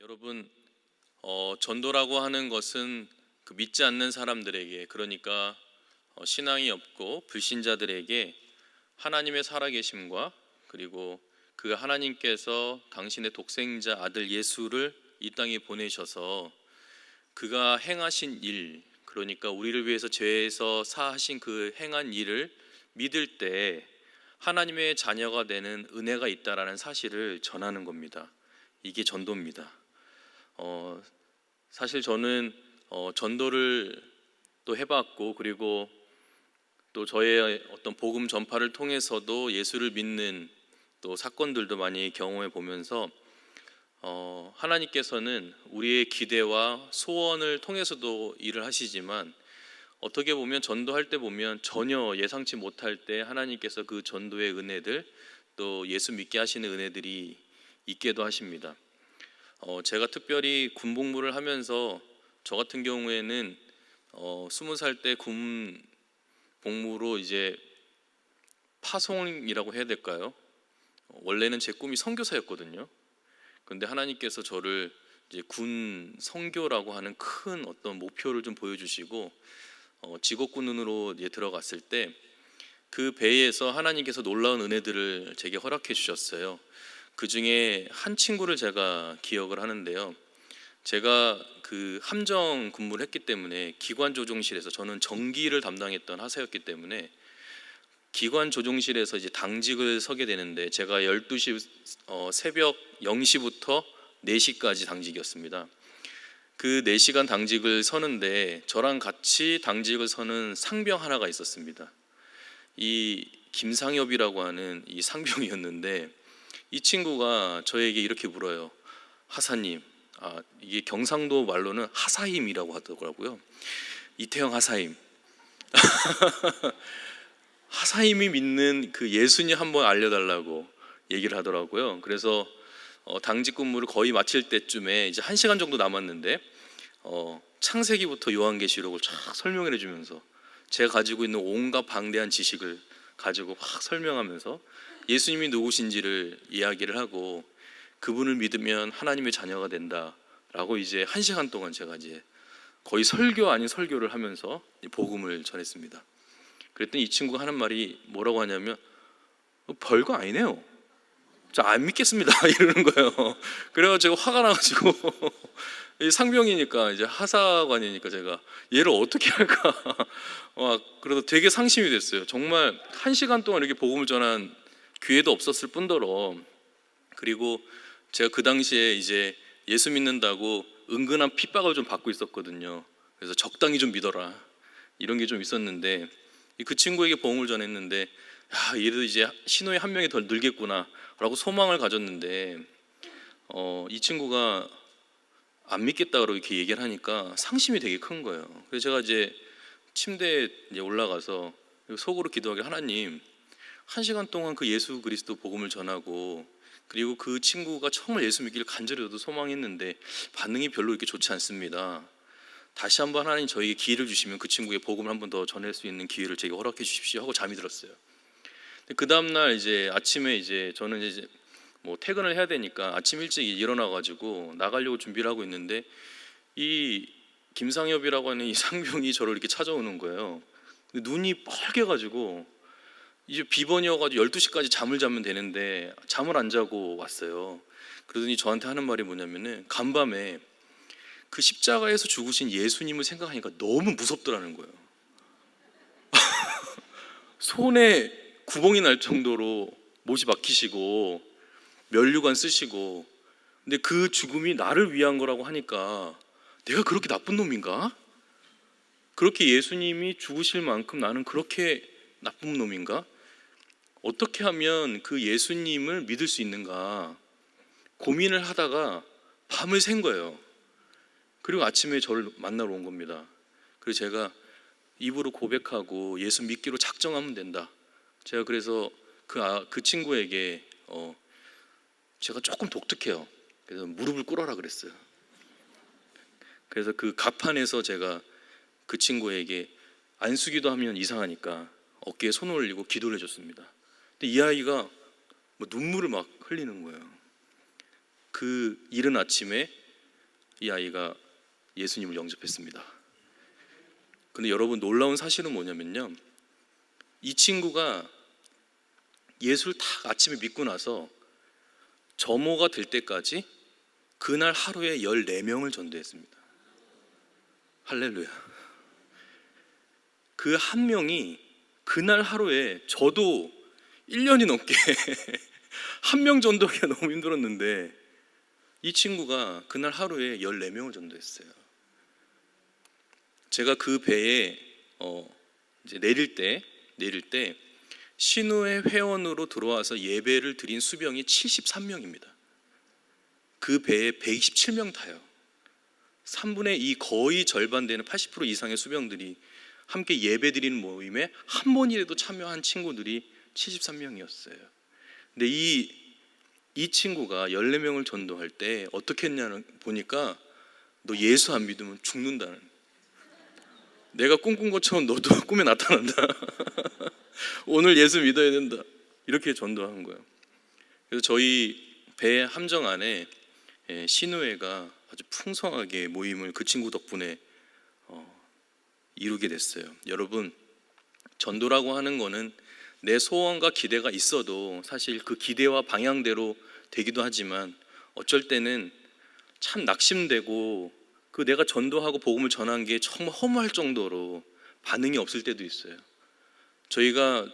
여러분, 전도라고 하는 것은 그 믿지 않는 사람들에게, 그러니까 신앙이 없고 불신자들에게 하나님의 살아계심과 그리고 그 하나님께서 당신의 독생자 아들 예수를 이 땅에 보내셔서 그가 행하신 일, 그러니까 우리를 위해서 죄에서 사하신 그 행한 일을 믿을 때 하나님의 자녀가 되는 은혜가 있다라는 사실을 전하는 겁니다. 이게 전도입니다. 사실 저는 전도를 또 해봤고, 그리고 또 저의 어떤 복음 전파를 통해서도 예수를 믿는 또 사건들도 많이 경험해 보면서 하나님께서는 우리의 기대와 소원을 통해서도 일을 하시지만, 어떻게 보면 전도할 때 보면 전혀 예상치 못할 때 하나님께서 그 전도의 은혜들, 또 예수 믿게 하시는 은혜들이 있게도 하십니다. 제가 특별히 군 복무를 하면서 저 같은 경우에는 20살 때 군 복무로 이제 파송이라고 해야 될까요? 원래는 제 꿈이 선교사였거든요. 그런데 하나님께서 저를 이제 군 선교라고 하는 큰 어떤 목표를 좀 보여주시고 직업군으로 이제 들어갔을 때 그 배에서 하나님께서 놀라운 은혜들을 제게 허락해 주셨어요. 그 중에 한 친구를 제가 기억을 하는데요. 제가 그 함정 근무를 했기 때문에 기관 조종실에서, 저는 전기를 담당했던 하사였기 때문에 기관 조종실에서 이제 당직을 서게 되는데, 제가 12시 새벽 0시부터 4시까지 당직이었습니다. 그 4시간 당직을 서는데 저랑 같이 당직을 서는 상병 하나가 있었습니다. 이 김상엽이라고 하는 이 상병이었는데, 이 친구가 저에게 이렇게 물어요. 하사님, 이게 경상도 말로는 하사임이라고 하더라고요. 이태영 하사임, 하사임이 믿는 그 예수님 한번 알려달라고 얘기를 하더라고요. 그래서 당직 근무를 거의 마칠 때쯤에 이제 1시간 정도 남았는데 창세기부터 요한계시록을 쫙 설명해 주면서 제가 가지고 있는 온갖 방대한 지식을 가지고 확 설명하면서 예수님이 누구신지를 이야기를 하고, 그분을 믿으면 하나님의 자녀가 된다라고 이제 1시간 동안 제가 이제 거의 설교 아닌 설교를 하면서 복음을 전했습니다. 그랬더니 이 친구가 하는 말이 뭐라고 하냐면, 별거 아니네요, 저 안 믿겠습니다 이러는 거예요. 그래서 제가 화가 나가지고 상병이니까 이제 하사관이니까 제가 얘를 어떻게 할까 그래도 되게 상심이 됐어요. 정말 1시간 동안 이렇게 복음을 전한 기회도 없었을 뿐더러, 그리고 제가 그 당시에 이제 예수 믿는다고 은근한 핍박을 좀 받고 있었거든요. 그래서 적당히 좀 믿어라 이런 게 좀 있었는데, 그 친구에게 복음을 전했는데, 얘도 이제 신호에 한 명이 더 늘겠구나 라고 소망을 가졌는데, 이 친구가 안 믿겠다고 이렇게 얘기를 하니까 상심이 되게 큰 거예요. 그래서 제가 이제 침대에 이제 올라가서 속으로 기도하길, 하나님, 1시간 동안 그 예수 그리스도 복음을 전하고, 그리고 그 친구가 정말 예수 믿기를 간절히 저도 소망했는데 반응이 별로 이렇게 좋지 않습니다. 다시 한번 하나님 저에게 기회를 주시면 그 친구의 복음을 한 번 더 전할 수 있는 기회를 제게 허락해 주십시오 하고 잠이 들었어요. 그 다음날 이제 아침에 이제 저는 이제 뭐 퇴근을 해야 되니까 아침 일찍 일어나 가지고 나가려고 준비를 하고 있는데, 이 김상엽이라고 하는 이 상병이 저를 이렇게 찾아오는 거예요. 눈이 빨개 가지고, 이제 비번이어가지고 12시까지 잠을 자면 되는데 잠을 안 자고 왔어요. 그러더니 저한테 하는 말이 뭐냐면은, 간밤에 그 십자가에서 죽으신 예수님을 생각하니까 너무 무섭더라는 거예요. 손에 구멍이 날 정도로 못이 박히시고 면류관 쓰시고, 근데 그 죽음이 나를 위한 거라고 하니까 내가 그렇게 나쁜 놈인가? 그렇게 예수님이 죽으실 만큼 나는 그렇게 나쁜 놈인가? 어떻게 하면 그 예수님을 믿을 수 있는가 고민을 하다가 밤을 샌 거예요. 그리고 아침에 저를 만나러 온 겁니다. 그래서 제가 입으로 고백하고 예수 믿기로 작정하면 된다. 제가 그래서 그 친구에게 제가 조금 독특해요. 그래서 무릎을 꿇어라 그랬어요. 그래서 그 갑판에서 제가 그 친구에게 안수기도 하면 이상하니까 어깨에 손을 올리고 기도를 해줬습니다. 근데 이 아이가 눈물을 막 흘리는 거예요. 그 이른 아침에 이 아이가 예수님을 영접했습니다. 근데 여러분, 놀라운 사실은 뭐냐면요, 이 친구가 예수를 딱 아침에 믿고 나서 점호가 될 때까지 그날 하루에 14명을 전도했습니다. 할렐루야. 그 한 명이 그날 하루에, 저도 1년이 넘게 한 명 전도하기가 너무 힘들었는데 이 친구가 그날 하루에 14명을 전도했어요. 제가 그 배에 이제 내릴 때 신우회 회원으로 들어와서 예배를 드린 수병이 73명입니다. 그 배에 127명 타요. 3분의 2, 거의 절반 되는 80% 이상의 수병들이 함께 예배 드리는 모임에 한 번이라도 참여한 친구들이 73명이었어요. 근데 이 친구가 14명을 전도할 때 어떻게 했냐는 보니까, 너 예수 안 믿으면 죽는다는, 내가 꿈꾼 것처럼 너도 꿈에 나타난다. 오늘 예수 믿어야 된다. 이렇게 전도한 거예요. 그래서 저희 배 함정 안에 신우회가 아주 풍성하게 모임을 그 친구 덕분에 이루게 됐어요. 여러분, 전도라고 하는 거는 내 소원과 기대가 있어도 사실 그 기대와 방향대로 되기도 하지만, 어쩔 때는 참 낙심되고 그 내가 전도하고 복음을 전한 게 정말 허무할 정도로 반응이 없을 때도 있어요. 저희가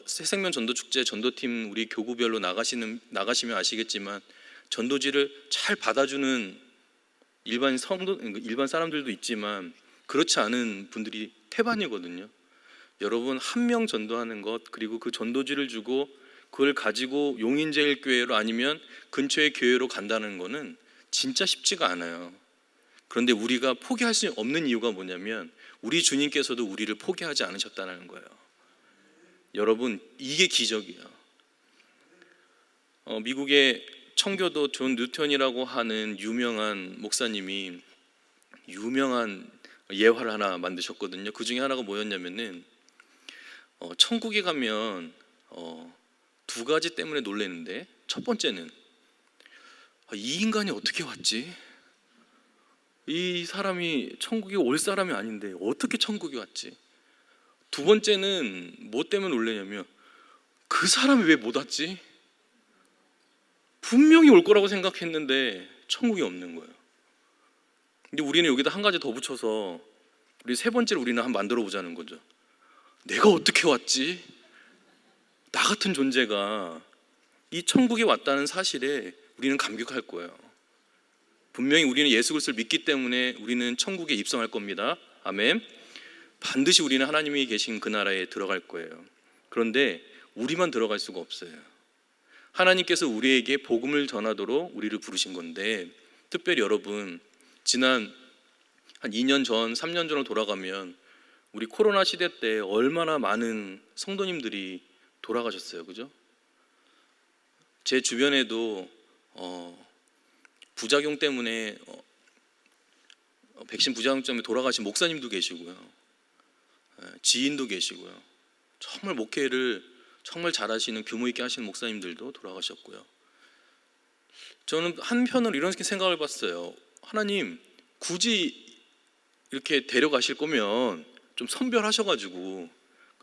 새생명 전도축제 전도팀 우리 교구별로 나가시면 아시겠지만, 전도지를 잘 받아주는 일반 사람들도 있지만 그렇지 않은 분들이 태반이거든요. 여러분, 한 명 전도하는 것, 그리고 그 전도지를 주고 그걸 가지고 용인제일교회로 아니면 근처의 교회로 간다는 거는 진짜 쉽지가 않아요. 그런데 우리가 포기할 수 없는 이유가 뭐냐면, 우리 주님께서도 우리를 포기하지 않으셨다는 거예요. 여러분, 이게 기적이에요. 미국의 청교도 존 뉴턴이라고 하는 유명한 목사님이 유명한 예화를 하나 만드셨거든요. 그 중에 하나가 뭐였냐면은, 천국에 가면 두 가지 때문에 놀라는데, 첫 번째는 이 인간이 어떻게 왔지? 이 사람이 천국에 올 사람이 아닌데 어떻게 천국에 왔지? 두 번째는 뭐 때문에 놀라냐면, 그 사람이 왜 못 왔지? 분명히 올 거라고 생각했는데 천국이 없는 거예요. 근데 우리는 여기다 한 가지 더 붙여서 우리 세 번째로 우리는 한번 만들어 보자는 거죠. 내가 어떻게 왔지? 나 같은 존재가 이 천국에 왔다는 사실에 우리는 감격할 거예요. 분명히 우리는 예수 그리스도를 믿기 때문에 우리는 천국에 입성할 겁니다. 아멘. 반드시 우리는 하나님이 계신 그 나라에 들어갈 거예요. 그런데 우리만 들어갈 수가 없어요. 하나님께서 우리에게 복음을 전하도록 우리를 부르신 건데, 특별히 여러분, 지난 한 2년 전, 3년 전으로 돌아가면 우리 코로나 시대 때 얼마나 많은 성도님들이 돌아가셨어요. 그죠? 제 주변에도 부작용 때문에 백신 부작용 때문에 돌아가신 목사님도 계시고요, 지인도 계시고요, 정말 목회를 정말 잘하시는, 규모 있게 하시는 목사님들도 돌아가셨고요. 저는 한편으로 이런 생각을 봤어요. 하나님, 굳이 이렇게 데려가실 거면 좀 선별하셔가지고,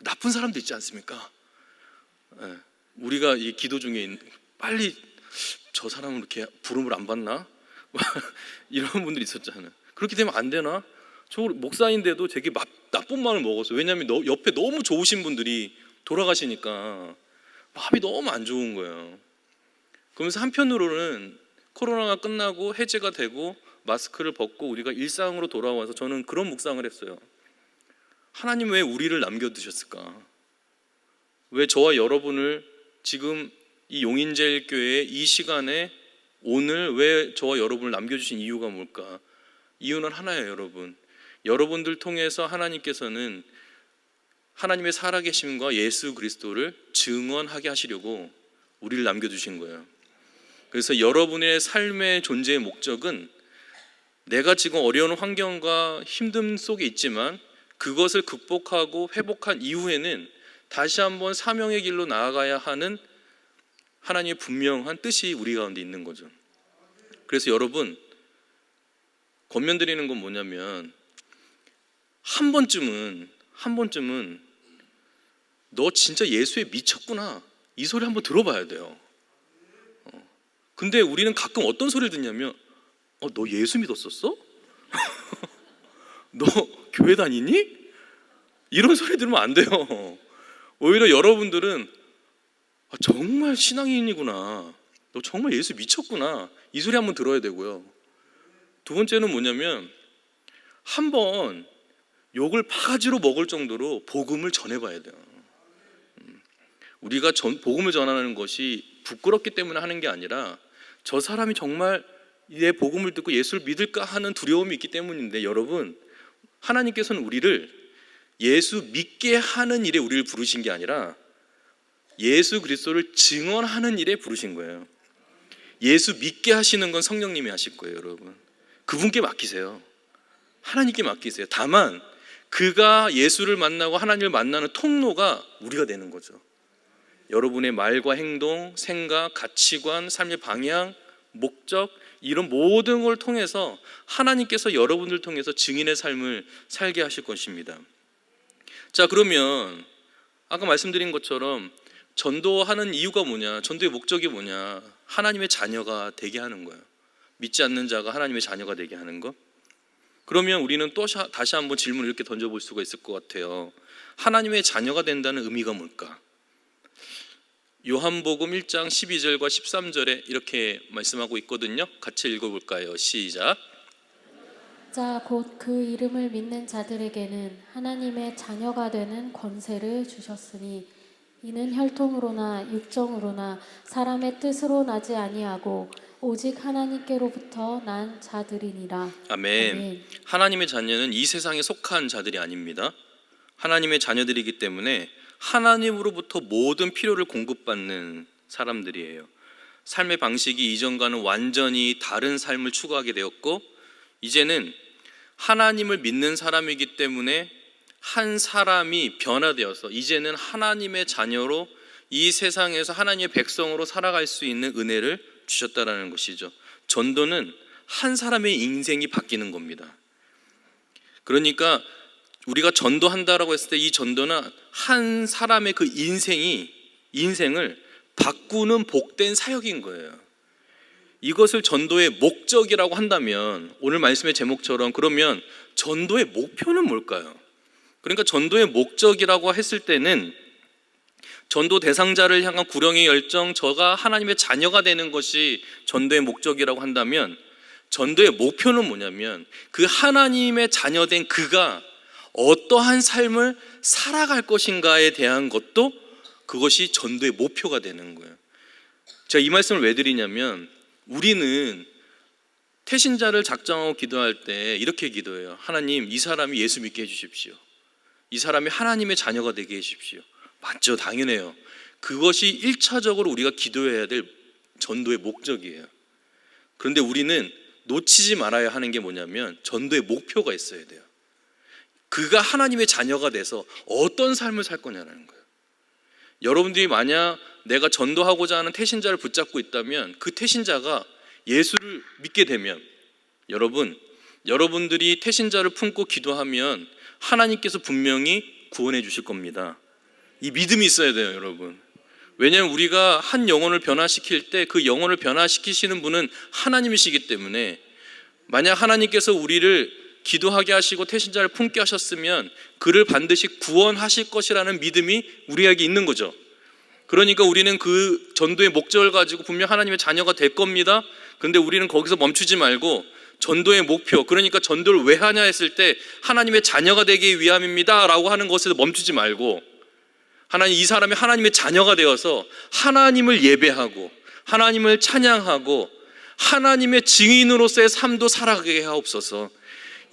나쁜 사람도 있지 않습니까? 우리가 이 기도 중에 빨리 저 사람은 이렇게 부름을 안 받나? 이런 분들이 있었잖아요. 그렇게 되면 안 되나? 저 목사인데도 되게 나쁜 마음을 먹었어요. 왜냐하면 옆에 너무 좋으신 분들이 돌아가시니까 마음이 너무 안 좋은 거예요. 그러면서 한편으로는 코로나가 끝나고 해제가 되고 마스크를 벗고 우리가 일상으로 돌아와서 저는 그런 묵상을 했어요. 하나님, 왜 우리를 남겨두셨을까? 왜 저와 여러분을 지금 이 용인제일교회 이 시간에 오늘 왜 저와 여러분을 남겨주신 이유가 뭘까? 이유는 하나예요. 여러분, 여러분들 통해서 하나님께서는 하나님의 살아계심과 예수 그리스도를 증언하게 하시려고 우리를 남겨주신 거예요. 그래서 여러분의 삶의 존재의 목적은, 내가 지금 어려운 환경과 힘듦 속에 있지만 그것을 극복하고 회복한 이후에는 다시 한번 사명의 길로 나아가야 하는 하나님의 분명한 뜻이 우리 가운데 있는 거죠. 그래서 여러분, 권면드리는 건 뭐냐면 한 번쯤은 너 진짜 예수에 미쳤구나 이 소리 한번 들어봐야 돼요. 근데 우리는 가끔 어떤 소리를 듣냐면 너 예수 믿었었어? 너 교회 다니니? 이런 소리 들으면 안 돼요. 오히려 여러분들은 정말 신앙인이구나, 너 정말 예수 미쳤구나 이 소리 한번 들어야 되고요. 두 번째는 뭐냐면 한번 욕을 바가지로 먹을 정도로 복음을 전해봐야 돼요. 우리가 복음을 전하는 것이 부끄럽기 때문에 하는 게 아니라 저 사람이 정말 내 복음을 듣고 예수를 믿을까 하는 두려움이 있기 때문인데, 여러분, 하나님께서는 우리를 예수 믿게 하는 일에 우리를 부르신 게 아니라 예수 그리스도를 증언하는 일에 부르신 거예요. 예수 믿게 하시는 건 성령님이 하실 거예요. 여러분, 그분께 맡기세요. 하나님께 맡기세요. 다만 그가 예수를 만나고 하나님을 만나는 통로가 우리가 되는 거죠. 여러분의 말과 행동, 생각, 가치관, 삶의 방향, 목적, 이런 모든 걸 통해서 하나님께서 여러분을 통해서 증인의 삶을 살게 하실 것입니다. 자, 그러면 아까 말씀드린 것처럼 전도하는 이유가 뭐냐, 전도의 목적이 뭐냐, 하나님의 자녀가 되게 하는 거예요. 믿지 않는 자가 하나님의 자녀가 되게 하는 거. 그러면 우리는 또 다시 한번 질문을 이렇게 던져볼 수가 있을 것 같아요. 하나님의 자녀가 된다는 의미가 뭘까? 요한복음 1장 12절과 13절에 이렇게 말씀하고 있거든요. 같이 읽어볼까요? 시작. 자, 곧 그 이름을 믿는 자들에게는 하나님의 자녀가 되는 권세를 주셨으니 이는 혈통으로나 육정으로나 사람의 뜻으로 나지 아니하고 오직 하나님께로부터 난 자들이니라. 아멘. 아멘. 하나님의 자녀는 이 세상에 속한 자들이 아닙니다. 하나님의 자녀들이기 때문에 하나님으로부터 모든 필요를 공급받는 사람들이에요. 삶의 방식이 이전과는 완전히 다른 삶을 추구하게 되었고, 이제는 하나님을 믿는 사람이기 때문에 한 사람이 변화되어서 이제는 하나님의 자녀로 이 세상에서 하나님의 백성으로 살아갈 수 있는 은혜를 주셨다라는 것이죠. 전도는 한 사람의 인생이 바뀌는 겁니다. 그러니까 우리가 전도한다라고 했을 때 이 전도는 한 사람의 그 인생을 바꾸는 복된 사역인 거예요. 이것을 전도의 목적이라고 한다면 오늘 말씀의 제목처럼, 그러면 전도의 목표는 뭘까요? 그러니까 전도의 목적이라고 했을 때는 전도 대상자를 향한 구령의 열정, 저가 하나님의 자녀가 되는 것이 전도의 목적이라고 한다면, 전도의 목표는 뭐냐면 그 하나님의 자녀된 그가 어떠한 삶을 살아갈 것인가에 대한 것도, 그것이 전도의 목표가 되는 거예요. 제가 이 말씀을 왜 드리냐면, 우리는 태신자를 작정하고 기도할 때 이렇게 기도해요. 하나님, 이 사람이 예수 믿게 해주십시오. 이 사람이 하나님의 자녀가 되게 해주십시오. 맞죠? 당연해요. 그것이 1차적으로 우리가 기도해야 될 전도의 목적이에요. 그런데 우리는 놓치지 말아야 하는 게 뭐냐면 전도의 목표가 있어야 돼요. 그가 하나님의 자녀가 돼서 어떤 삶을 살 거냐는 거예요. 여러분들이 만약 내가 전도하고자 하는 태신자를 붙잡고 있다면 그 태신자가 예수를 믿게 되면, 여러분들이 태신자를 품고 기도하면 하나님께서 분명히 구원해 주실 겁니다. 이 믿음이 있어야 돼요, 여러분. 왜냐하면 우리가 한 영혼을 변화시킬 때 그 영혼을 변화시키시는 분은 하나님이시기 때문에, 만약 하나님께서 우리를 기도하게 하시고 태신자를 품게 하셨으면 그를 반드시 구원하실 것이라는 믿음이 우리에게 있는 거죠. 그러니까 우리는 그 전도의 목적을 가지고 분명 하나님의 자녀가 될 겁니다. 그런데 우리는 거기서 멈추지 말고 전도의 목표, 그러니까 전도를 왜 하냐 했을 때 하나님의 자녀가 되기 위함입니다 라고 하는 것에서 멈추지 말고, 하나님, 이 사람이 하나님의 자녀가 되어서 하나님을 예배하고 하나님을 찬양하고 하나님의 증인으로서의 삶도 살아가게 하옵소서.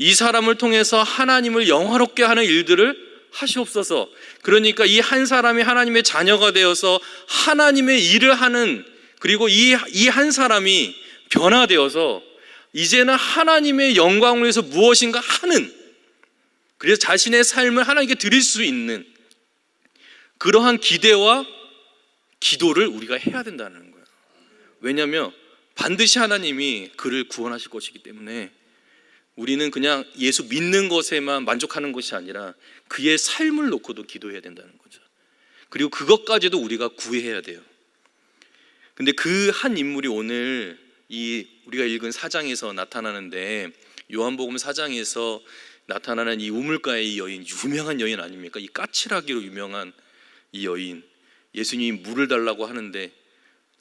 이 사람을 통해서 하나님을 영화롭게 하는 일들을 하시옵소서. 그러니까 이 한 사람이 하나님의 자녀가 되어서 하나님의 일을 하는, 그리고 이 한 사람이 변화되어서 이제는 하나님의 영광을 위해서 무엇인가 하는, 그래서 자신의 삶을 하나님께 드릴 수 있는 그러한 기대와 기도를 우리가 해야 된다는 거예요. 왜냐하면 반드시 하나님이 그를 구원하실 것이기 때문에 우리는 그냥 예수 믿는 것에만 만족하는 것이 아니라 그의 삶을 놓고도 기도해야 된다는 거죠. 그리고 그것까지도 우리가 구해야 돼요. 근데 그 한 인물이 오늘 이 우리가 읽은 4장에서 나타나는데, 요한복음 4장에서 나타나는 이 우물가의 이 여인, 유명한 여인 아닙니까? 이 까칠하기로 유명한 이 여인, 예수님이 물을 달라고 하는데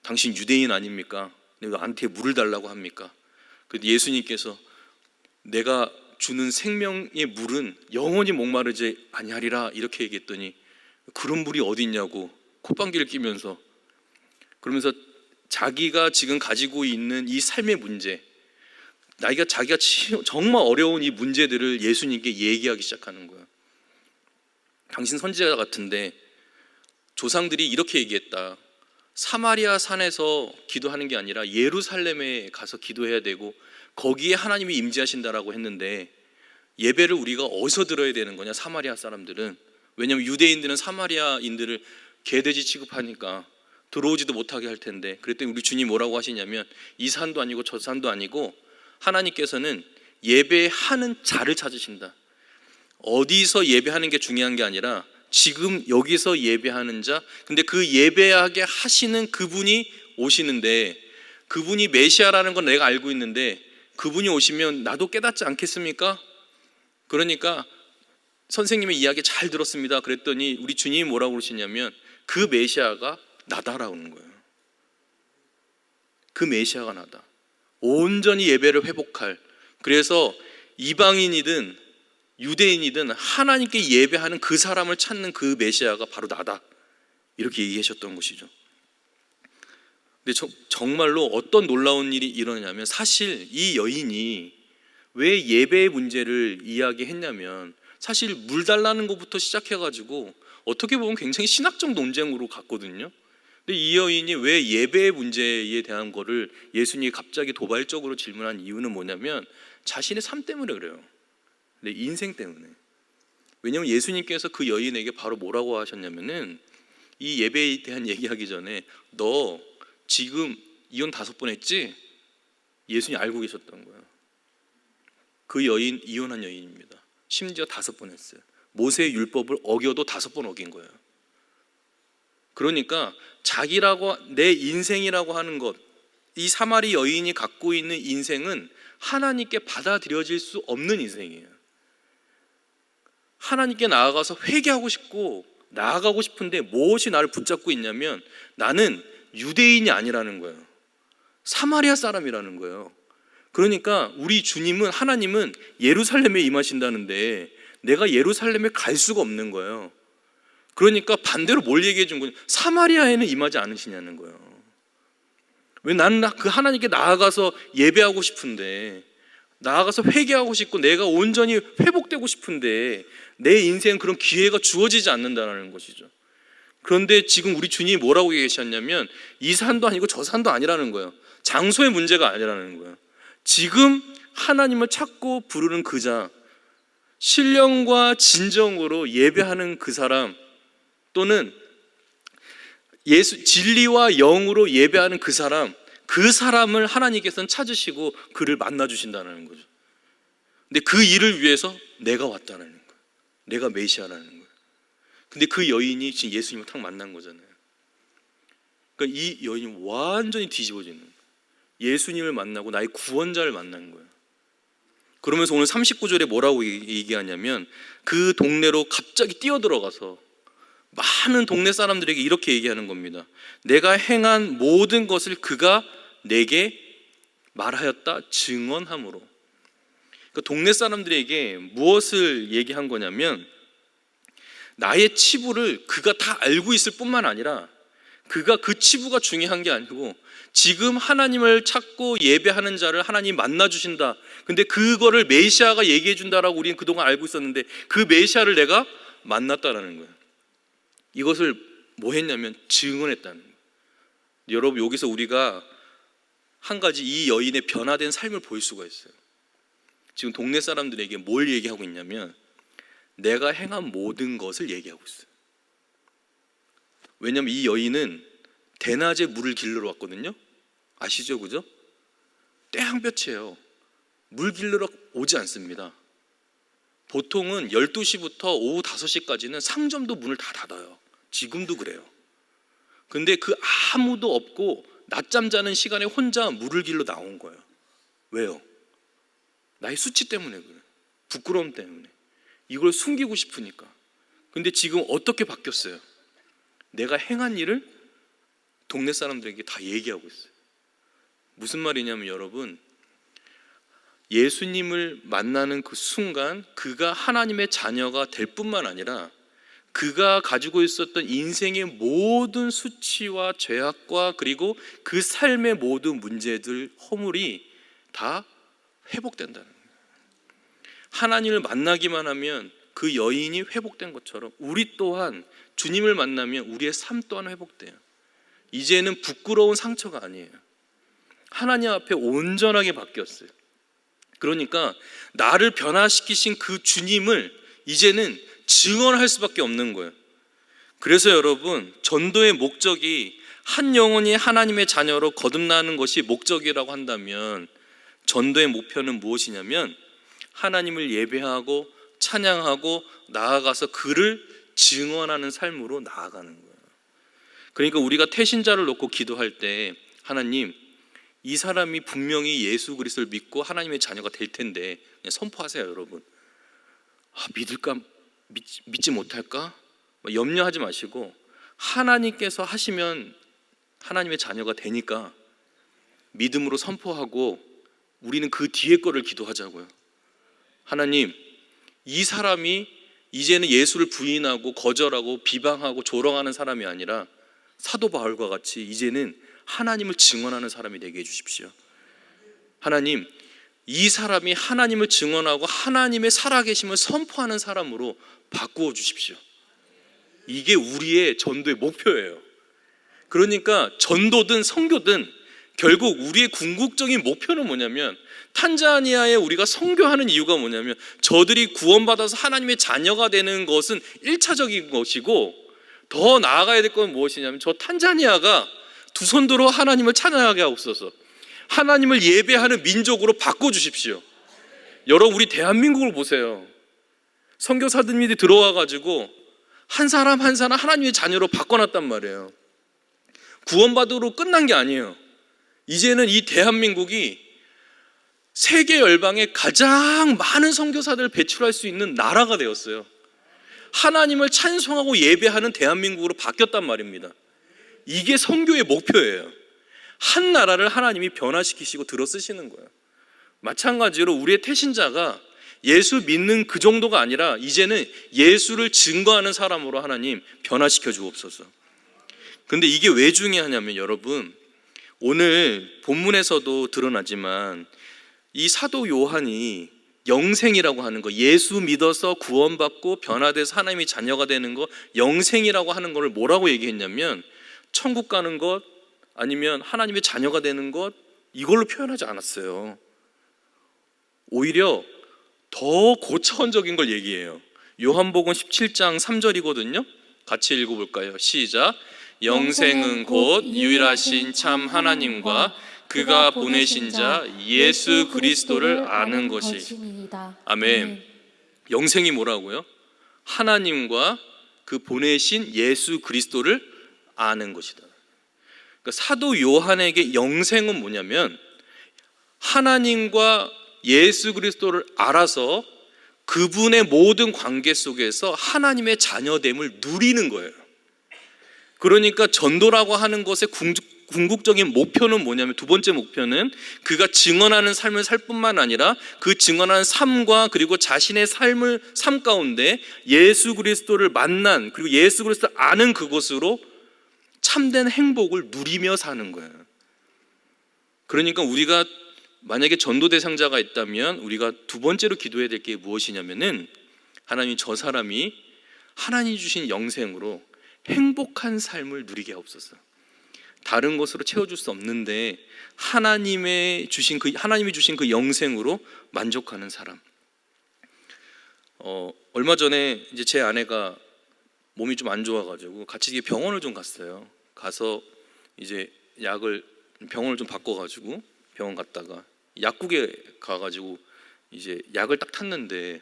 당신 유대인 아닙니까? 왜 나한테 물을 달라고 합니까? 그런데 예수님께서 내가 주는 생명의 물은 영원히 목마르지 아니하리라 이렇게 얘기했더니, 그런 물이 어디 있냐고 콧방귀를 끼면서, 그러면서 자기가 지금 가지고 있는 이 삶의 문제, 자기가 정말 어려운 이 문제들을 예수님께 얘기하기 시작하는 거예요. 당신 선지자 같은데 조상들이 이렇게 얘기했다. 사마리아 산에서 기도하는 게 아니라 예루살렘에 가서 기도해야 되고 거기에 하나님이 임재하신다라고 했는데, 예배를 우리가 어디서 들어야 되는 거냐? 사마리아 사람들은. 왜냐하면 유대인들은 사마리아인들을 개돼지 취급하니까 들어오지도 못하게 할 텐데, 그랬더니 우리 주님 뭐라고 하시냐면, 이 산도 아니고 저 산도 아니고 하나님께서는 예배하는 자를 찾으신다. 어디서 예배하는 게 중요한 게 아니라 지금 여기서 예배하는 자, 근데 그 예배하게 하시는 그분이 오시는데, 그분이 메시아라는 건 내가 알고 있는데 그분이 오시면 나도 깨닫지 않겠습니까? 그러니까 선생님의 이야기 잘 들었습니다. 그랬더니 우리 주님이 뭐라고 그러시냐면, 그 메시아가 나다라고 하는 거예요. 그 메시아가 나다. 온전히 예배를 회복할, 그래서 이방인이든 유대인이든 하나님께 예배하는 그 사람을 찾는 그 메시아가 바로 나다, 이렇게 얘기하셨던 것이죠. 근데 정말로 어떤 놀라운 일이 일어나냐면, 사실 이 여인이 왜 예배의 문제를 이야기했냐면, 사실 물 달라는 것부터 시작해가지고 어떻게 보면 굉장히 신학적 논쟁으로 갔거든요. 근데 이 여인이 왜 예배의 문제에 대한 거를 예수님이 갑자기 도발적으로 질문한 이유는 뭐냐면, 자신의 삶 때문에 그래요. 내 인생 때문에. 왜냐하면 예수님께서 그 여인에게 바로 뭐라고 하셨냐면은, 이 예배에 대한 얘기하기 전에 너 지금 이혼 5번 했지? 예수님 알고 계셨던 거예요. 그 여인 이혼한 여인입니다. 심지어 5번 했어요. 모세의 율법을 어겨도 5번 어긴 거예요. 그러니까 자기라고, 내 인생이라고 하는 것, 이 사마리 여인이 갖고 있는 인생은 하나님께 받아들여질 수 없는 인생이에요. 하나님께 나아가서 회개하고 싶고 나아가고 싶은데 무엇이 나를 붙잡고 있냐면, 나는 유대인이 아니라는 거예요. 사마리아 사람이라는 거예요. 그러니까 우리 주님은, 하나님은 예루살렘에 임하신다는데 내가 예루살렘에 갈 수가 없는 거예요. 그러니까 반대로 뭘 얘기해 준 거냐? 사마리아에는 임하지 않으시냐는 거예요. 왜 나는 그 하나님께 나아가서 예배하고 싶은데, 나아가서 회개하고 싶고 내가 온전히 회복되고 싶은데 내 인생은 그런 기회가 주어지지 않는다는 것이죠. 그런데 지금 우리 주님이 뭐라고 얘기하셨냐면, 이 산도 아니고 저 산도 아니라는 거예요. 장소의 문제가 아니라는 거예요. 지금 하나님을 찾고 부르는 그 자, 신령과 진정으로 예배하는 그 사람, 또는 진리와 영으로 예배하는 그 사람, 그 사람을 하나님께서는 찾으시고 그를 만나주신다는 거죠. 근데 그 일을 위해서 내가 왔다는 거예요. 내가 메시아라는 거예요. 근데 그 여인이 지금 예수님을 탁 만난 거잖아요. 그러니까 이 여인이 완전히 뒤집어지는 거예요. 예수님을 만나고 나의 구원자를 만난 거예요. 그러면서 오늘 39절에 뭐라고 얘기하냐면, 그 동네로 갑자기 뛰어들어가서 많은 동네 사람들에게 이렇게 얘기하는 겁니다. 내가 행한 모든 것을 그가 내게 말하였다 증언함으로. 그러니까 동네 사람들에게 무엇을 얘기한 거냐면, 나의 치부를 그가 다 알고 있을 뿐만 아니라, 그가 그 치부가 중요한 게 아니고 지금 하나님을 찾고 예배하는 자를 하나님이 만나주신다. 근데 그거를 메시아가 얘기해 준다라고 우리는 그동안 알고 있었는데, 그 메시아를 내가 만났다라는 거예요. 이것을 뭐 했냐면 증언했다는 거예요. 여러분, 여기서 우리가 한 가지 이 여인의 변화된 삶을 볼 수가 있어요. 지금 동네 사람들에게 뭘 얘기하고 있냐면, 내가 행한 모든 것을 얘기하고 있어요. 왜냐하면 이 여인은 대낮에 물을 길러 왔거든요. 아시죠? 그죠? 떼항볕이에요. 물 길르러 오지 않습니다. 보통은 12시부터 오후 5시까지는 상점도 문을 다 닫아요. 지금도 그래요. 근데 그 아무도 없고 낮잠 자는 시간에 혼자 물을 길러 나온 거예요. 왜요? 나의 수치 때문에 그래. 부끄러움 때문에. 이걸 숨기고 싶으니까. 근데 지금 어떻게 바뀌었어요? 내가 행한 일을 동네 사람들에게 다 얘기하고 있어요. 무슨 말이냐면 여러분, 예수님을 만나는 그 순간 그가 하나님의 자녀가 될 뿐만 아니라 그가 가지고 있었던 인생의 모든 수치와 죄악과 그리고 그 삶의 모든 문제들, 허물이 다 회복된다는 거예요. 하나님을 만나기만 하면 그 여인이 회복된 것처럼 우리 또한 주님을 만나면 우리의 삶 또한 회복돼요. 이제는 부끄러운 상처가 아니에요. 하나님 앞에 온전하게 바뀌었어요. 그러니까 나를 변화시키신 그 주님을 이제는 증언할 수밖에 없는 거예요. 그래서 여러분, 전도의 목적이 한 영혼이 하나님의 자녀로 거듭나는 것이 목적이라고 한다면 전도의 목표는 무엇이냐면 하나님을 예배하고 찬양하고 나아가서 그를 증언하는 삶으로 나아가는 거예요. 그러니까 우리가 태신자를 놓고 기도할 때 하나님, 이 사람이 분명히 예수 그리스도를 믿고 하나님의 자녀가 될 텐데 그냥 선포하세요. 여러분, 믿을까 믿지 못할까 염려하지 마시고 하나님께서 하시면 하나님의 자녀가 되니까 믿음으로 선포하고 우리는 그 뒤에 거를 기도하자고요. 하나님, 이 사람이 이제는 예수를 부인하고 거절하고 비방하고 조롱하는 사람이 아니라 사도 바울과 같이 이제는 하나님을 증언하는 사람이 되게 해주십시오. 하나님, 이 사람이 하나님을 증언하고 하나님의 살아계심을 선포하는 사람으로 바꾸어 주십시오. 이게 우리의 전도의 목표예요. 그러니까 전도든 선교든 결국 우리의 궁극적인 목표는 뭐냐면, 탄자니아에 우리가 선교하는 이유가 뭐냐면 저들이 구원받아서 하나님의 자녀가 되는 것은 1차적인 것이고, 더 나아가야 될 건 무엇이냐면 저 탄자니아가 두 손 들어 하나님을 찬양하게 하옵소서. 하나님을 예배하는 민족으로 바꿔주십시오. 여러분, 우리 대한민국을 보세요. 선교사들이 들어와가지고 한 사람 한 사람 하나님의 자녀로 바꿔놨단 말이에요. 구원받으러 끝난 게 아니에요. 이제는 이 대한민국이 세계 열방에 가장 많은 선교사들을 배출할 수 있는 나라가 되었어요. 하나님을 찬송하고 예배하는 대한민국으로 바뀌었단 말입니다. 이게 선교의 목표예요. 한 나라를 하나님이 변화시키시고 들어쓰시는 거예요. 마찬가지로 우리의 태신자가 예수 믿는 그 정도가 아니라 이제는 예수를 증거하는 사람으로 하나님 변화시켜 주옵소서. 근데 이게 왜 중요하냐면 여러분, 오늘 본문에서도 드러나지만 이 사도 요한이 영생이라고 하는 거, 예수 믿어서 구원받고 변화돼서 하나님의 자녀가 되는 거, 영생이라고 하는 걸 뭐라고 얘기했냐면 천국 가는 것 아니면 하나님의 자녀가 되는 것, 이걸로 표현하지 않았어요. 오히려 더 고차원적인 걸 얘기해요. 요한복음 17장 3절이거든요. 같이 읽어볼까요? 시작. 영생은 곧 유일하신 참 하나님과 그가 보내신 자 예수 그리스도를 아는 것이. 아멘. 영생이 뭐라고요? 하나님과 그 보내신 예수 그리스도를 아는 것이다. 그러니까 사도 요한에게 영생은 뭐냐면 하나님과 예수 그리스도를 알아서 그분의 모든 관계 속에서 하나님의 자녀됨을 누리는 거예요. 그러니까 전도라고 하는 것의 궁극적인 목표는 뭐냐면, 두 번째 목표는 그가 증언하는 삶을 살 뿐만 아니라 그 증언하는 삶과 그리고 자신의 삶 가운데 예수 그리스도를 만난, 그리고 예수 그리스도를 아는 그것으로 참된 행복을 누리며 사는 거예요. 그러니까 우리가 만약에 전도 대상자가 있다면 우리가 두 번째로 기도해야 될 게 무엇이냐면은, 하나님, 저 사람이 하나님이 주신 영생으로 행복한 삶을 누리게 하옵소서. 다른 것으로 채워줄 수 없는데 하나님이 주신 그 영생으로 만족하는 사람. 얼마 전에 이제 제 아내가 몸이 좀 안 좋아가지고 같이 병원을 좀 갔어요. 가서 이제 병원을 좀 바꿔가지고 병원 갔다가 약국에 가가지고 이제 약을 딱 탔는데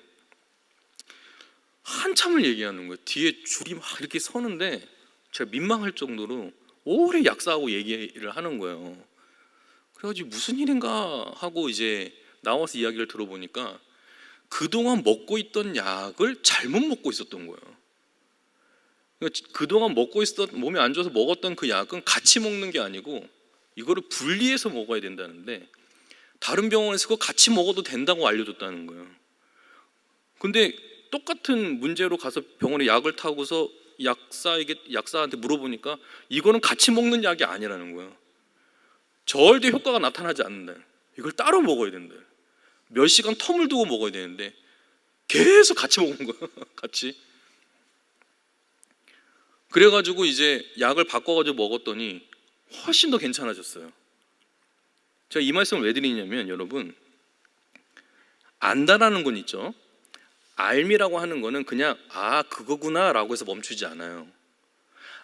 한참을 얘기하는 거예요. 뒤에 줄이 막 이렇게 서는데 제가 민망할 정도로 오래 약사하고 얘기를 하는 거예요. 그래가지고 무슨 일인가 하고 이제 나와서 이야기를 들어보니까 그동안 먹고 있던 약을 잘못 먹고 있었던 거예요. 그러니까 그동안 먹고 있었던, 몸에 안 좋아서 먹었던 그 약은 같이 먹는 게 아니고 이거를 분리해서 먹어야 된다는데 다른 병원에서 그거 같이 먹어도 된다고 알려줬다는 거예요. 근데 똑같은 문제로 가서 병원에 약을 타고서 약사한테 물어보니까 이거는 같이 먹는 약이 아니라는 거예요. 절대 효과가 나타나지 않는다. 이걸 따로 먹어야 된다. 몇 시간 텀을 두고 먹어야 되는데 계속 같이 먹은 거예요. 같이. 그래가지고 이제 약을 바꿔가지고 먹었더니 훨씬 더 괜찮아졌어요. 제가 이 말씀을 왜 드리냐면 여러분, 안다라는 건 있죠. 알미라고 하는 거는 그냥 그거구나 라고 해서 멈추지 않아요.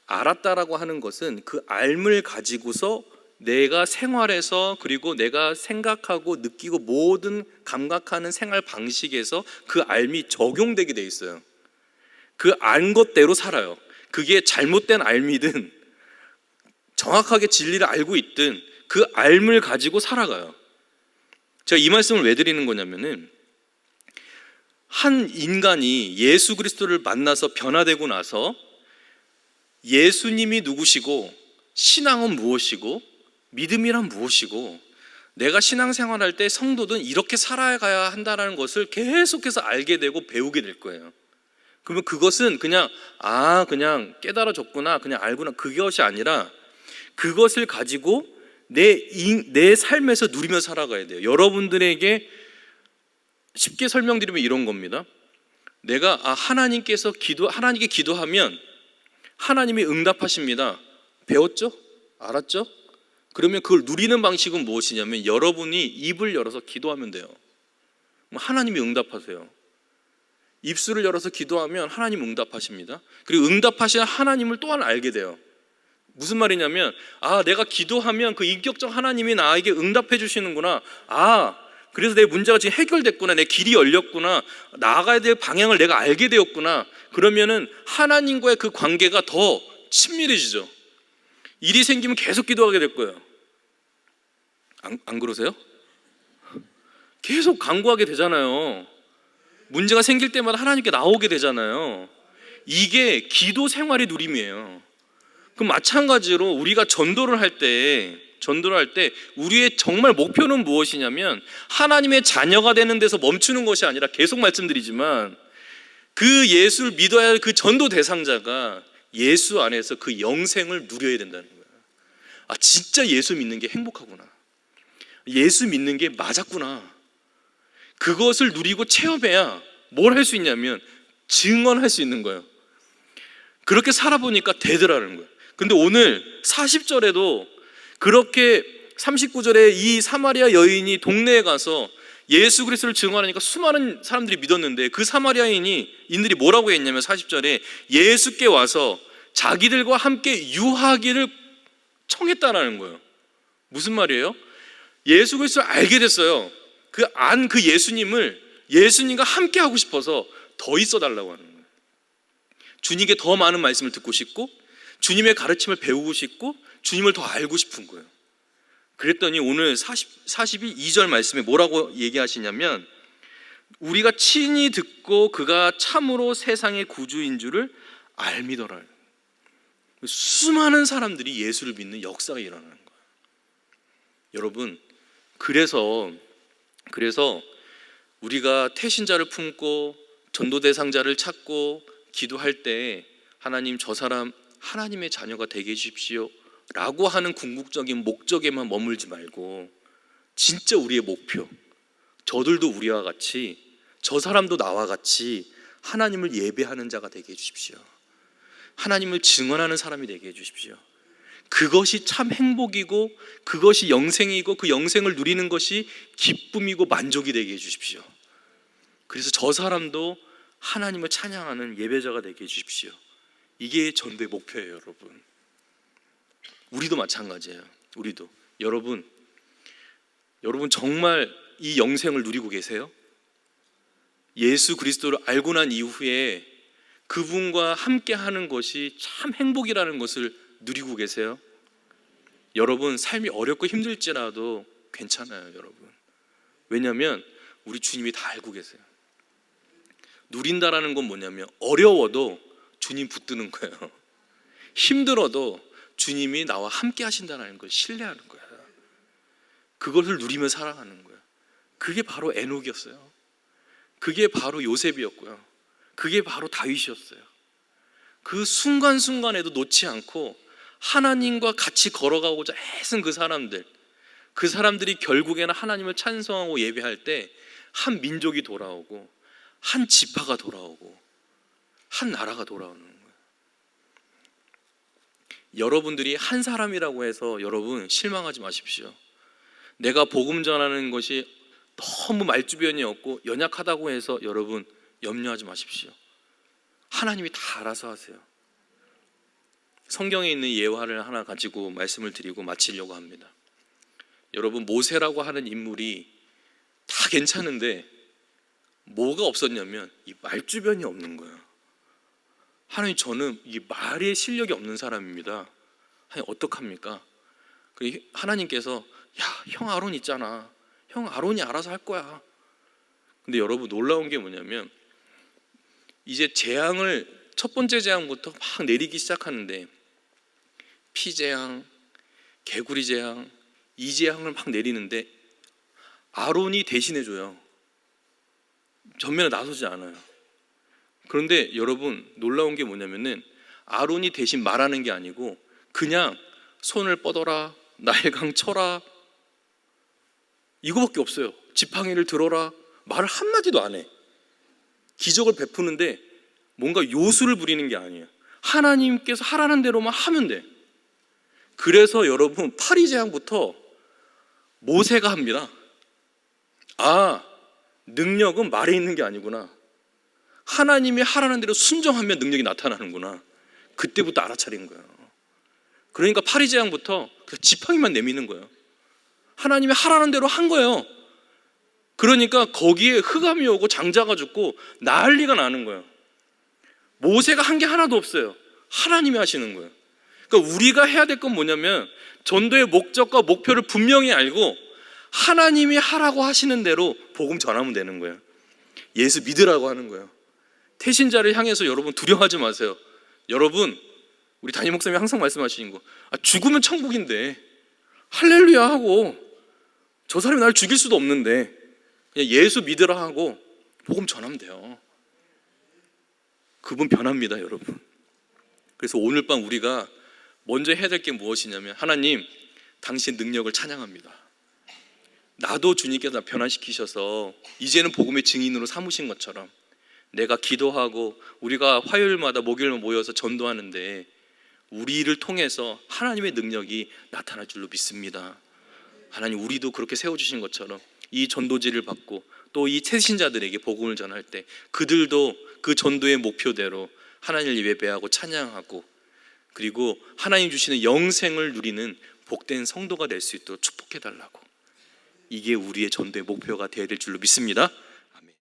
알았다라고 하는 것은 그 알을 가지고서 내가 생활에서, 그리고 내가 생각하고 느끼고 모든 감각하는 생활 방식에서 그 알미 적용되게 돼 있어요. 그 안 것대로 살아요. 그게 잘못된 알미든 정확하게 진리를 알고 있든 그 알을 가지고 살아가요. 제가 이 말씀을 왜 드리는 거냐면은, 한 인간이 예수 그리스도를 만나서 변화되고 나서 예수님이 누구시고 신앙은 무엇이고 믿음이란 무엇이고 내가 신앙생활할 때 성도는 이렇게 살아가야 한다는 것을 계속해서 알게 되고 배우게 될 거예요. 그러면 그것은 그냥 깨달아졌구나, 그냥 알구나, 그것이 아니라 그것을 가지고 내 삶에서 누리며 살아가야 돼요. 여러분들에게 쉽게 설명드리면 이런 겁니다. 내가 하나님께 기도하면 하나님이 응답하십니다. 배웠죠? 알았죠? 그러면 그걸 누리는 방식은 무엇이냐면 여러분이 입을 열어서 기도하면 돼요. 하나님이 응답하세요. 입술을 열어서 기도하면 하나님 응답하십니다. 그리고 응답하시는 하나님을 또한 알게 돼요. 무슨 말이냐면 내가 기도하면 그 인격적 하나님이 나에게 응답해 주시는구나. 그래서 내 문제가 지금 해결됐구나, 내 길이 열렸구나, 나아가야 될 방향을 내가 알게 되었구나. 그러면은 하나님과의 그 관계가 더 친밀해지죠. 일이 생기면 계속 기도하게 될 거예요. 안 그러세요? 계속 간구하게 되잖아요. 문제가 생길 때마다 하나님께 나오게 되잖아요. 이게 기도 생활의 누림이에요. 그럼 마찬가지로 우리가 전도를 할 때 우리의 정말 목표는 무엇이냐면 하나님의 자녀가 되는 데서 멈추는 것이 아니라, 계속 말씀드리지만 그 예수를 믿어야 할 그 전도 대상자가 예수 안에서 그 영생을 누려야 된다는 거예요. 진짜 예수 믿는 게 행복하구나, 예수 믿는 게 맞았구나. 그것을 누리고 체험해야 뭘 할 수 있냐면 증언할 수 있는 거예요. 그렇게 살아보니까 되더라는 거예요. 근데 오늘 40절에도 그렇게 39절에 이 사마리아 여인이 동네에 가서 예수 그리스도를 증언하니까 수많은 사람들이 믿었는데, 그 사마리아인들이 뭐라고 했냐면 40절에 예수께 와서 자기들과 함께 유하기를 청했다라는 거예요. 무슨 말이에요? 예수 그리스도를 알게 됐어요. 그 예수님을, 예수님과 함께 하고 싶어서 더 있어 달라고 하는 거예요. 주님께 더 많은 말씀을 듣고 싶고 주님의 가르침을 배우고 싶고 주님을 더 알고 싶은 거예요. 그랬더니 오늘 42절 말씀에 뭐라고 얘기하시냐면, 우리가 친히 듣고 그가 참으로 세상의 구주인 줄을 알미더라. 수많은 사람들이 예수를 믿는 역사가 일어나는 거예요. 여러분, 그래서 우리가 태신자를 품고 전도 대상자를 찾고 기도할 때 하나님, 저 사람 하나님의 자녀가 되게 해주십시오 라고 하는 궁극적인 목적에만 머물지 말고, 진짜 우리의 목표, 저들도 우리와 같이, 저 사람도 나와 같이 하나님을 예배하는 자가 되게 해주십시오. 하나님을 증언하는 사람이 되게 해주십시오. 그것이 참 행복이고 그것이 영생이고 그 영생을 누리는 것이 기쁨이고 만족이 되게 해주십시오. 그래서 저 사람도 하나님을 찬양하는 예배자가 되게 해주십시오. 이게 전도의 목표예요, 여러분. 우리도 마찬가지예요. 우리도. 여러분, 여러분 정말 이 영생을 누리고 계세요? 예수 그리스도를 알고 난 이후에 그분과 함께 하는 것이 참 행복이라는 것을 누리고 계세요? 여러분 삶이 어렵고 힘들지라도 괜찮아요, 여러분. 왜냐하면 우리 주님이 다 알고 계세요. 누린다라는 건 뭐냐면 어려워도 주님 붙드는 거예요. 힘들어도 주님이 나와 함께 하신다는 걸 신뢰하는 거예요. 그것을 누리며 살아가는 거예요. 그게 바로 에녹이었어요. 그게 바로 요셉이었고요. 그게 바로 다윗이었어요. 그 순간순간에도 놓지 않고 하나님과 같이 걸어가고자 애쓴 그 사람들이 결국에는 하나님을 찬송하고 예배할 때 한 민족이 돌아오고 한 지파가 돌아오고 한 나라가 돌아오는 거예요. 여러분들이 한 사람이라고 해서 여러분 실망하지 마십시오. 내가 복음 전하는 것이 너무 말주변이 없고 연약하다고 해서 여러분 염려하지 마십시오. 하나님이 다 알아서 하세요. 성경에 있는 예화를 하나 가지고 말씀을 드리고 마치려고 합니다. 여러분 모세라고 하는 인물이 다 괜찮은데 뭐가 없었냐면 이 말주변이 없는 거예요. 하나님, 저는 이 말의 실력이 없는 사람입니다. 하나님 어떡합니까? 하나님께서 야, 형 아론 있잖아. 형 아론이 알아서 할 거야. 근데 여러분 놀라운 게 뭐냐면 이제 재앙을 첫 번째 재앙부터 막 내리기 시작하는데 피재앙, 개구리 재앙, 이 재앙을 막 내리는데 아론이 대신해줘요. 전면에 나서지 않아요. 그런데 여러분 놀라운 게 뭐냐면은 아론이 대신 말하는 게 아니고 그냥 손을 뻗어라, 나일강 쳐라, 이거밖에 없어요. 지팡이를 들어라, 말을 한마디도 안 해. 기적을 베푸는데 뭔가 요술을 부리는 게 아니에요. 하나님께서 하라는 대로만 하면 돼. 그래서 여러분 파리제왕부터 모세가 합니다. 아, 능력은 말에 있는 게 아니구나. 하나님이 하라는 대로 순종하면 능력이 나타나는구나. 그때부터 알아차린 거예요. 그러니까 파리제왕부터 지팡이만 내미는 거예요. 하나님이 하라는 대로 한 거예요. 그러니까 거기에 흑암이 오고 장자가 죽고 난리가 나는 거예요. 모세가 한 게 하나도 없어요. 하나님이 하시는 거예요. 그러니까 우리가 해야 될 건 뭐냐면 전도의 목적과 목표를 분명히 알고 하나님이 하라고 하시는 대로 복음 전하면 되는 거예요. 예수 믿으라고 하는 거예요. 태신자를 향해서 여러분 두려워하지 마세요. 여러분, 우리 담임 목사님이 항상 말씀하시는 거, 죽으면 천국인데 할렐루야 하고 저 사람이 나를 죽일 수도 없는데 그냥 예수 믿으라 하고 복음 전하면 돼요. 그분 변합니다, 여러분. 그래서 오늘 밤 우리가 먼저 해야 될 게 무엇이냐면 하나님, 당신 능력을 찬양합니다. 나도 주님께서 나 변화시키셔서 이제는 복음의 증인으로 삼으신 것처럼 내가 기도하고 우리가 화요일마다 목요일마다 모여서 전도하는데 우리를 통해서 하나님의 능력이 나타날 줄로 믿습니다. 하나님, 우리도 그렇게 세워주신 것처럼 이 전도지를 받고 또 이 채신자들에게 복음을 전할 때 그들도 그 전도의 목표대로 하나님을 예배하고 찬양하고 그리고 하나님 주시는 영생을 누리는 복된 성도가 될 수 있도록 축복해달라고, 이게 우리의 전도의 목표가 되어야 될 줄로 믿습니다.